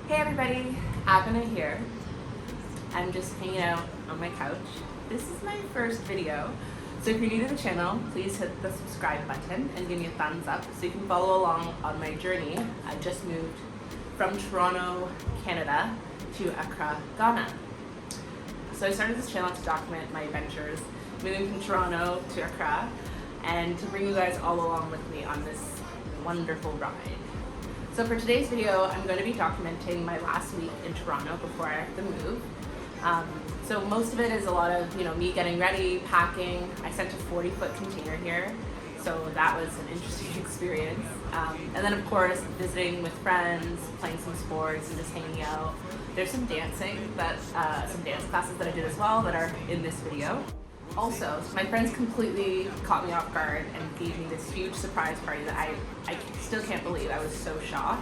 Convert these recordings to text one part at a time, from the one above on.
Hey everybody, Abena here. I'm just hanging out on my couch. This is my first video, so if you're new to the channel, please hit the subscribe button and give me a thumbs up so you can follow along on my journey. I just moved from Toronto, Canada to Accra, Ghana. So I started this channel to document my adventures moving from Toronto to Accra and to bring you guys all along with me on this wonderful ride. So for today's video, I'm going to be documenting my last week in Toronto before I have to move. So most of it is a lot of, me getting ready, packing. I sent a 40-foot container here, so that was an interesting experience. And then of course, visiting with friends, playing some sports, and just hanging out. There's some dancing, some dance classes that I did as well that are in this video. Also, my friends completely caught me off guard and gave me this huge surprise party that I still can't believe. I was so shocked.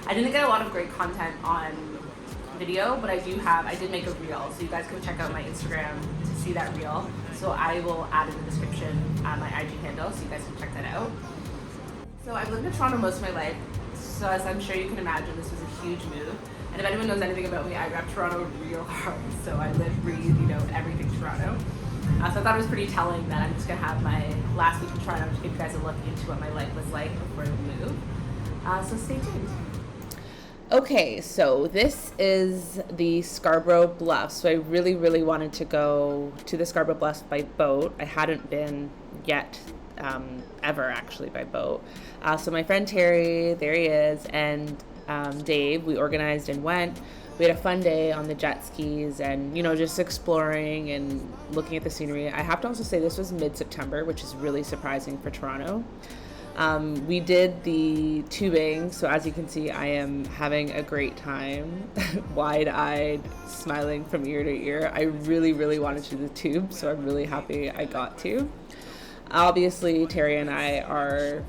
I didn't get a lot of great content on video, but I did make a reel, so you guys can check out my Instagram to see that reel. So I will add in the description my IG handle, so you guys can check that out. So I've lived in Toronto most of my life, so as I'm sure you can imagine, this was a huge move. And if anyone knows anything about me, I rep Toronto real hard, so I live, breathe, everything Toronto. So I thought it was pretty telling that I'm just going to have my last week in Toronto to give you guys a look into what my life was like before the move. So stay tuned. Okay, so this is the Scarborough Bluffs. So I really, really wanted to go to the Scarborough Bluffs by boat. I hadn't been yet, ever actually by boat. So my friend Terry, there he is, and Dave, we organized and went. We had a fun day on the jet skis and, just exploring and looking at the scenery. I have to also say this was mid-September, which is really surprising for Toronto. We did the tubing, so as you can see, I am having a great time, wide-eyed, smiling from ear to ear. I really, really wanted to do the tube, so I'm really happy I got to. Obviously, Terry and I are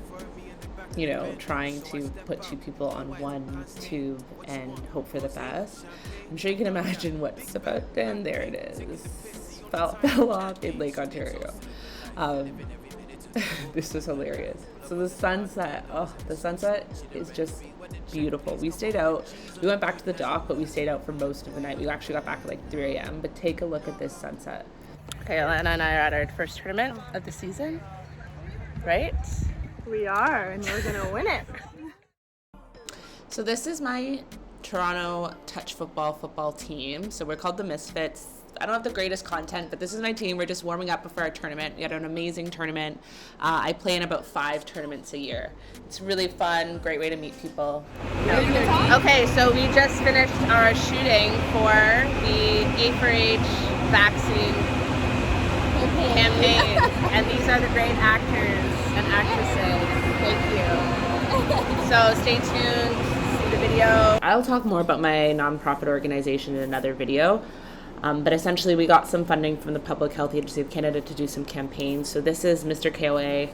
trying to put two people on one tube and hope for the best. I'm sure you can imagine what's about to end. There it is. Fell off in Lake Ontario. This was hilarious. So the sunset is just beautiful. We stayed out. We went back to the dock, but we stayed out for most of the night. We actually got back at like 3 a.m. But take a look at this sunset. Okay, Alana and I are at our first tournament of the season, right? We are, and we're gonna win it. So this is my Toronto touch football team. So we're called the Misfits. I don't have the greatest content, but this is my team. We're just warming up before our tournament. We had an amazing tournament. I play in about 5 tournaments a year. It's really fun, great way to meet people. Okay, so we just finished our shooting for the A4H vaccine campaign, and these are the great actors and actresses. Thank you. So stay tuned, see the video. I'll talk more about my nonprofit organization in another video. But essentially we got some funding from the Public Health Agency of Canada to do some campaigns. So this is Mr. KOA,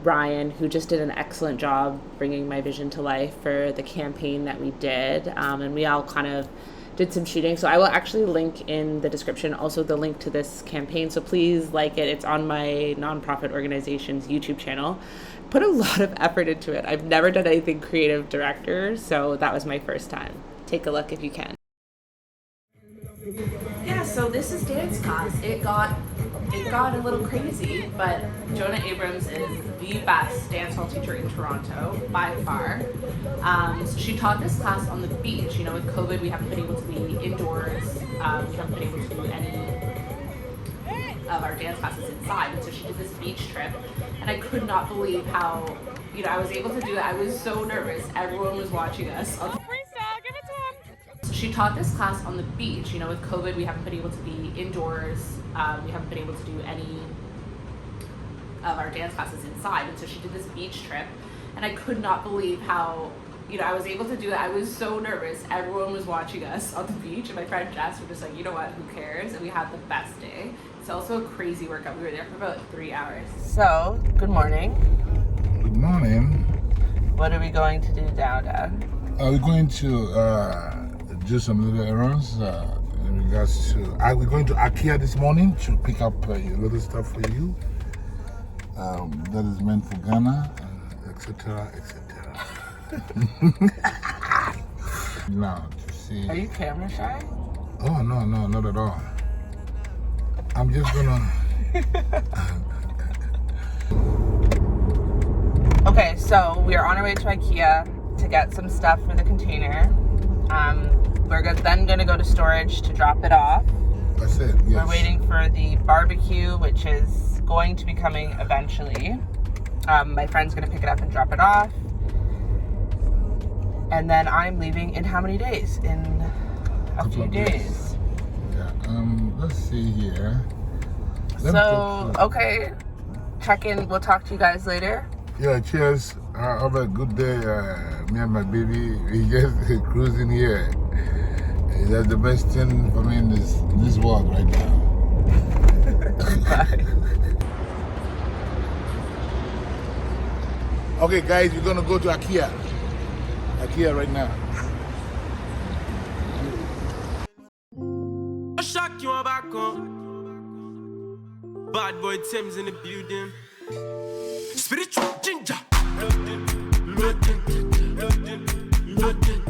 Brian, who just did an excellent job bringing my vision to life for the campaign that we did. And we all kind of did some shooting. So I will actually link in the description also the link to this campaign. So please like it. It's on my nonprofit organization's YouTube channel. Put a lot of effort into it. I've never done anything creative director, so that was my first time. Take a look if you can. Yeah, so this is dance class. It got a little crazy, but Jonah Abrams is the best dance hall teacher in Toronto by far. So she taught this class on the beach. With COVID, we haven't been able to be indoors. We haven't been able to do any of our dance classes inside, and so she did this beach trip, and I could not believe how I was able to do it. I was so nervous. Everyone was watching us. She taught this class on the beach. With COVID, we haven't been able to be indoors. We haven't been able to do any of our dance classes inside. And so she did this beach trip, and I could not believe how, I was able to do it. I was so nervous. Everyone was watching us on the beach, and my friend Jess were just like, you know what, who cares? And we had the best day. It's also a crazy workout. We were there for about 3 hours. So, good morning. Good morning. What are we going to do, Dowda? We're going to do some little errands in regards to. We're going to IKEA this morning to pick up a little stuff for you that is meant for Ghana, etc., etc. now to see. Are you camera shy? Oh, no, not at all. I'm just gonna... Okay, so we are on our way to IKEA to get some stuff for the container. We're then gonna go to storage to drop it off. That's it, yes. We're waiting for the barbecue, which is going to be coming eventually. My friend's gonna pick it up and drop it off. And then I'm leaving in how many days? In a few days. Yeah, let's see here. Okay, check in. We'll talk to you guys later. Yeah, cheers. Have a good day. Me and my baby, we just cruising here. That's the best thing for me in this world right now. Bye. Okay, guys, we're gonna go to IKEA. IKEA right now. I shock you back on. Bad boy Tim's in the building. Spiritual ginger. Loading, loading, loading, loading.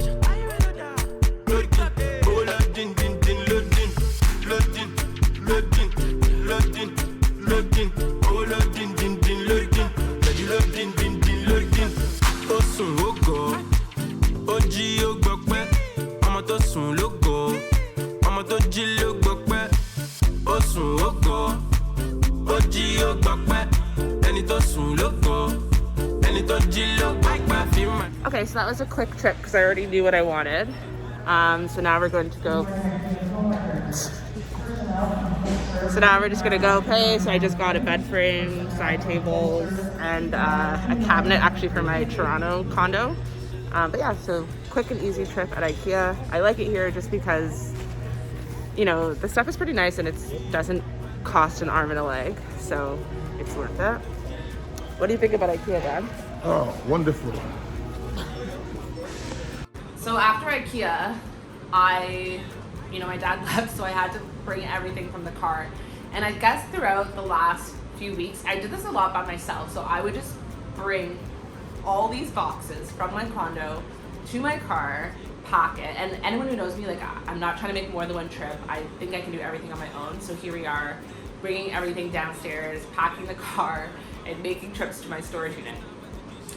Oh, loading, din, din, loading, loading, loading, loading, loading. Oh, loading, din, din, loading. Loading, din, din, loading. Oh, soon, oh, go. Oh, G, oh, go, back. I'm a to soon, look, go. I'm a to G, look, go, back. Oh, soon, oh, go. Oh, G, oh, go, back. Okay, so that was a quick trip because I already knew what I wanted. So now we're going to go. So now we're just gonna go pay. So I just got a bed frame, side tables, and a cabinet actually for my Toronto condo. But yeah, so quick and easy trip at IKEA. I like it here just because, you know, the stuff is pretty nice and it doesn't cost an arm and a leg, so it's worth it. What do you think about IKEA, Dad? Oh, wonderful. So after IKEA, my dad left, so I had to bring everything from the car. And I guess throughout the last few weeks, I did this a lot by myself. So I would just bring all these boxes from my condo to my car, pack it. And anyone who knows me, like, I'm not trying to make more than one trip. I think I can do everything on my own. So here we are, bringing everything downstairs, packing the car, and making trips to my storage unit.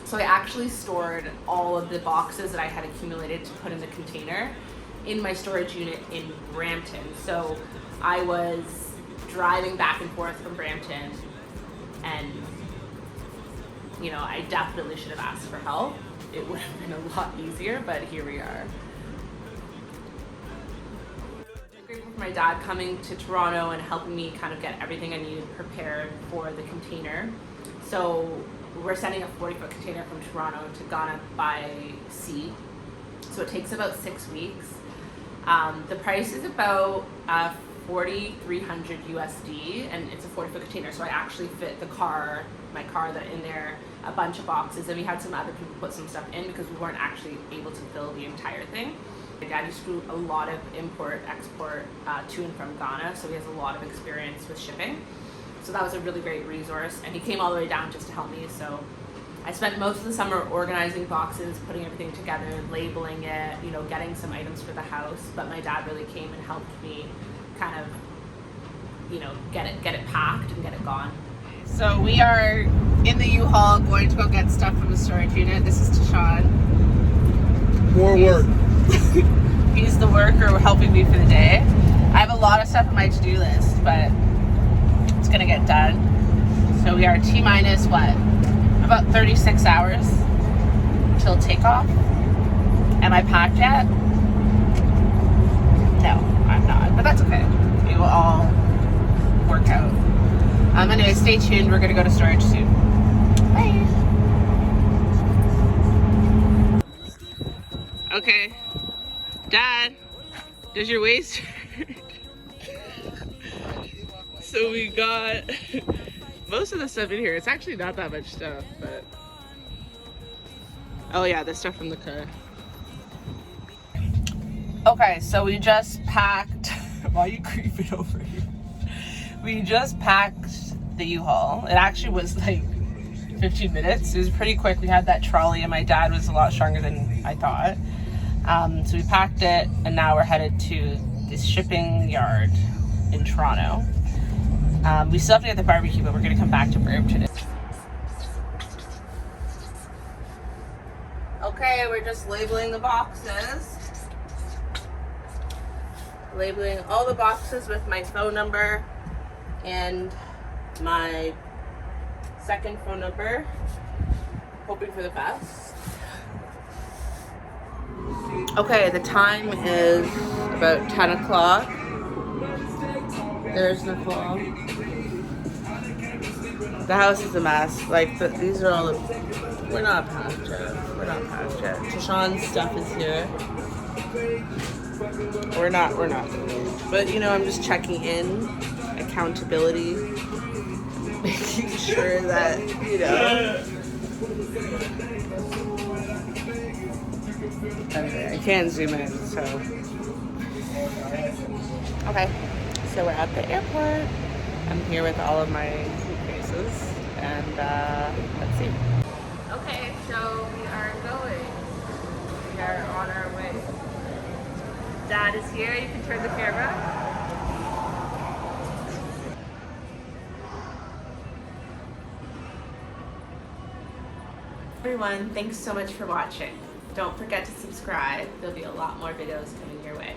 So I actually stored all of the boxes that I had accumulated to put in the container in my storage unit in Brampton. So I was driving back and forth from Brampton, and I definitely should have asked for help. It would have been a lot easier, but here we are. I'm grateful for my dad coming to Toronto and helping me kind of get everything I needed prepared for the container. So we're sending a 40-foot container from Toronto to Ghana by sea. So it takes about 6 weeks. The price is about $4,300 USD, and it's a 40-foot container. So I actually fit my car that in there, a bunch of boxes, and we had some other people put some stuff in because we weren't actually able to fill the entire thing. My dad used to do a lot of import, export to and from Ghana, so he has a lot of experience with shipping. So that was a really great resource, and he came all the way down just to help me. So I spent most of the summer organizing boxes, putting everything together, labeling it, getting some items for the house. But my dad really came and helped me kind of, get it packed and get it gone. So we are in the U-Haul going to go get stuff from the storage unit. This is Tashawn. More work. He's the worker helping me for the day. I have a lot of stuff on my to-do list, but it's gonna get done. So we are T-minus what? About 36 hours till takeoff. Am I packed yet? No, I'm not, but that's okay. It will all work out. Anyway, stay tuned. We're gonna go to storage soon. Bye. Okay, Dad, does your waist hurt? So we got most of the stuff in here. It's actually not that much stuff, but oh yeah, the stuff from the car. Okay, so we just packed. Why are you creeping over here? We just packed the U-Haul. It actually was like 15 minutes. It was pretty quick. We had that trolley, and my dad was a lot stronger than I thought. So we packed it, and now we're headed to this shipping yard in Toronto. We still have to get the barbecue, but we're gonna come back to Brampton. Okay, we're just labeling the boxes. Labeling all the boxes with my phone number and my second phone number. Hoping for the best. Okay, the time is about 10 o'clock. There's Nicole. The house is a mess. Like, these are all the... We're not packed yet. We're not packed yet. Tashawn's stuff is here. We're not. But, you know, I'm just checking in. Accountability. Making sure that, you know... Anyway, I can't zoom in, so... Okay. So we're at the airport. I'm here with all of my suitcases, and let's see. Okay, so we are going. We are on our way. Dad is here. You can turn the camera. Everyone, thanks so much for watching. Don't forget to subscribe. There'll be a lot more videos coming your way.